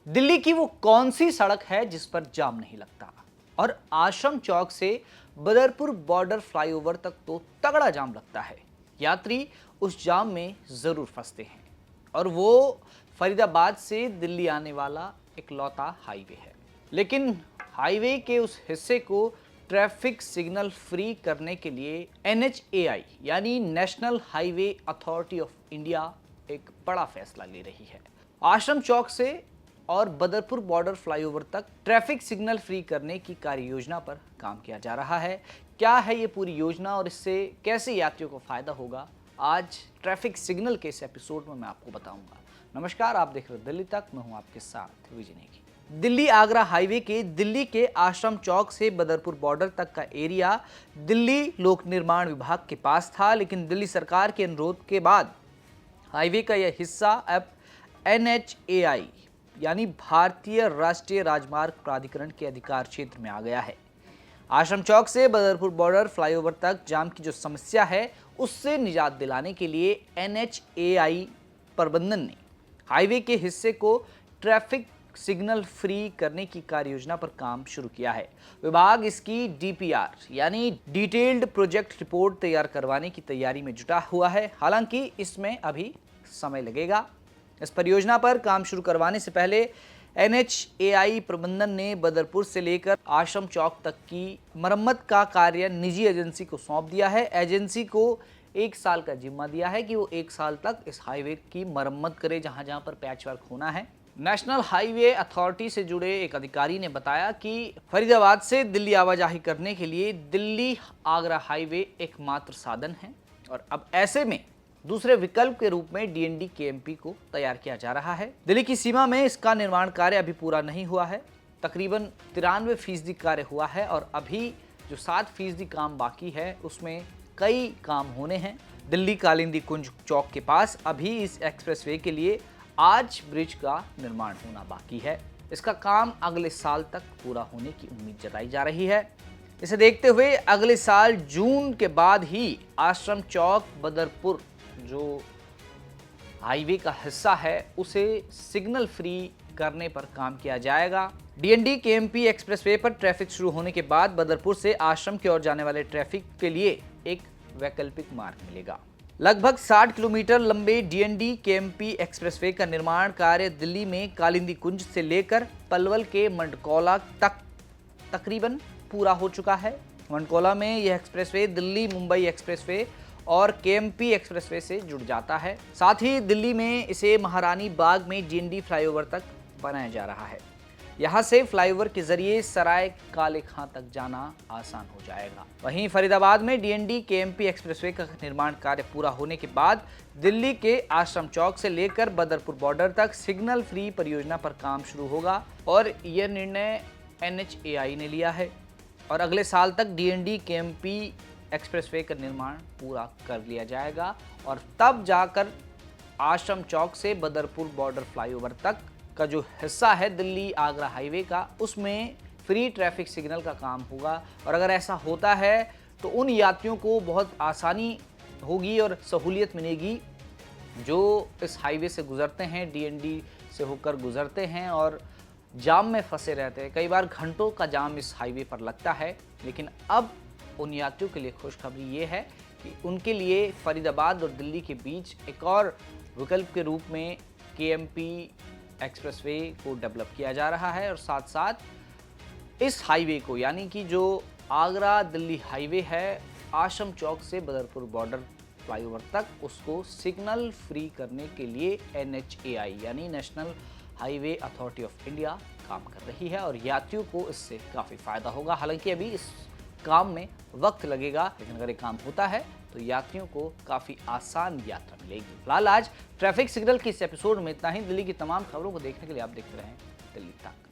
दिल्ली की वो कौन सी सड़क है जिस पर जाम नहीं लगता? और आश्रम चौक से बदरपुर बॉर्डर फ्लाईओवर तक तो तगड़ा जाम लगता है। यात्री उस जाम में जरूर फंसते हैं। और वो फरीदाबाद से दिल्ली आने वाला इकलौता हाईवे है। लेकिन हाईवे के उस हिस्से को ट्रैफिक सिग्नल फ्री करने के लिए NHAI यानी national highway authority of India एक बड़ा फैसला ले रही है। आश्रम चौक से और बदरपुर बॉर्डर फ्लाईओवर तक ट्रैफिक सिग्नल फ्री करने की कार्य योजना पर काम किया जा रहा है। क्या है ये पूरी योजना और इससे कैसे यात्रियों को फायदा होगा, आज ट्रैफिक सिग्नल के इस एपिसोड में मैं आपको बताऊंगा। नमस्कार, आप देख रहे हैं दिल्ली तक, मैं हूं आपके साथ विजय नेगी। दिल्ली आगरा हाईवे के दिल्ली के आश्रम चौक से बदरपुर बॉर्डर तक का एरिया दिल्ली लोक निर्माण विभाग के पास था, लेकिन दिल्ली सरकार के अनुरोध के बाद हाईवे का यह हिस्सा अब NHAI यानी भारतीय राष्ट्रीय राजमार्ग प्राधिकरण के अधिकार क्षेत्र में आ गया है। आश्रम चौक से बदरपुर बॉर्डर फ्लाईओवर तक जाम की जो समस्या है उससे निजात दिलाने के लिए NHAI प्रबंधन ने हाईवे के हिस्से को ट्रैफिक सिग्नल फ्री करने की कार्य योजना पर काम शुरू किया है। विभाग इसकी DPR यानी डिटेल्ड प्रोजेक्ट रिपोर्ट तैयार करवाने की तैयारी में जुटा हुआ है। हालांकि इसमें अभी समय लगेगा। इस परियोजना पर काम शुरू करवाने से पहले NHAI प्रबंधन ने बदरपुर से लेकर आश्रम चौक तक की मरम्मत का कार्य निजी एजेंसी को सौंप दिया है। एजेंसी को 1 साल का जिम्मा दिया है कि वो 1 साल तक इस हाईवे की मरम्मत करे जहां जहां पर पैच वर्क होना है। नेशनल हाईवे अथॉरिटी से जुड़े एक अधिकारी ने बताया कि फरीदाबाद से दिल्ली आवाजाही करने के लिए दिल्ली आगरा हाईवे एकमात्र साधन है और अब ऐसे में दूसरे विकल्प के रूप में DND KMP को तैयार किया जा रहा है। दिल्ली की सीमा में इसका निर्माण कार्य अभी पूरा नहीं हुआ है। तकरीबन 93% कार्य हुआ है और अभी जो 7% काम बाकी है उसमें कई काम होने हैं। दिल्ली कालिंदी कुंज चौक के पास अभी इस एक्सप्रेसवे के लिए आर्च ब्रिज का निर्माण होना बाकी है। इसका काम अगले साल तक पूरा होने की उम्मीद जताई जा रही है। इसे देखते हुए अगले साल जून के बाद ही आश्रम चौक बदरपुर जो हाईवे का हिस्सा है उसे सिग्नल फ्री करने पर काम किया जाएगा। DND KMP एक्सप्रेसवे पर ट्रैफिक शुरू होने के बाद बदरपुर से आश्रम की ओर जाने वाले ट्रैफिक के लिए एक वैकल्पिक मार्ग मिलेगा। लगभग 60 किलोमीटर लंबे DND KMP एक्सप्रेसवे का निर्माण कार्य दिल्ली में कालिंदी कुंज से लेकर पलवल के मंडकौला तक तकरीबन पूरा हो चुका है। मंडकौला में यह एक्सप्रेसवे दिल्ली मुंबई एक्सप्रेसवे और KMP एक्सप्रेसवे से जुड़ जाता है। साथ ही दिल्ली में इसे महारानी बाग में DND फ्लाईओवर तक बनाया जा रहा है। यहां से फ्लाईओवर के जरिए सराय काले खां तक जाना आसान हो जाएगा। वहीं फरीदाबाद में DND KMP एक्सप्रेसवे का निर्माण कार्य पूरा होने के बाद दिल्ली के आश्रम चौक से लेकर बदरपुर बॉर्डर तक सिग्नल फ्री परियोजना पर काम शुरू होगा और यह निर्णय NHAI ने लिया है और अगले साल तक DND KMP एक्सप्रेसवे का निर्माण पूरा कर लिया जाएगा और तब जाकर आश्रम चौक से बदरपुर बॉर्डर फ्लाईओवर तक का जो हिस्सा है दिल्ली आगरा हाईवे का उसमें फ्री ट्रैफिक सिग्नल का काम होगा। और अगर ऐसा होता है तो उन यात्रियों को बहुत आसानी होगी और सहूलियत मिलेगी जो इस हाईवे से गुजरते हैं, DND से होकर गुजरते हैं और जाम में फंसे रहते हैं। कई बार घंटों का जाम इस हाईवे पर लगता है, लेकिन अब उन यात्रियों के लिए खुशखबरी ये है कि उनके लिए फरीदाबाद और दिल्ली के बीच एक और विकल्प के रूप में KMP एक्सप्रेसवे को डेवलप किया जा रहा है और साथ साथ इस हाईवे को यानी कि जो आगरा दिल्ली हाईवे है आश्रम चौक से बदरपुर बॉर्डर फ्लाईओवर तक उसको सिग्नल फ्री करने के लिए NHAI यानी national highway authority of India काम कर रही है और यात्रियों को इससे काफ़ी फायदा होगा। हालांकि अभी इस काम में वक्त लगेगा, लेकिन अगर ये काम होता है तो यात्रियों को काफी आसान यात्रा मिलेगी। फिलहाल आज ट्रैफिक सिग्नल के इस एपिसोड में इतना ही। दिल्ली की तमाम खबरों को देखने के लिए आप देखते रहें दिल्ली तक।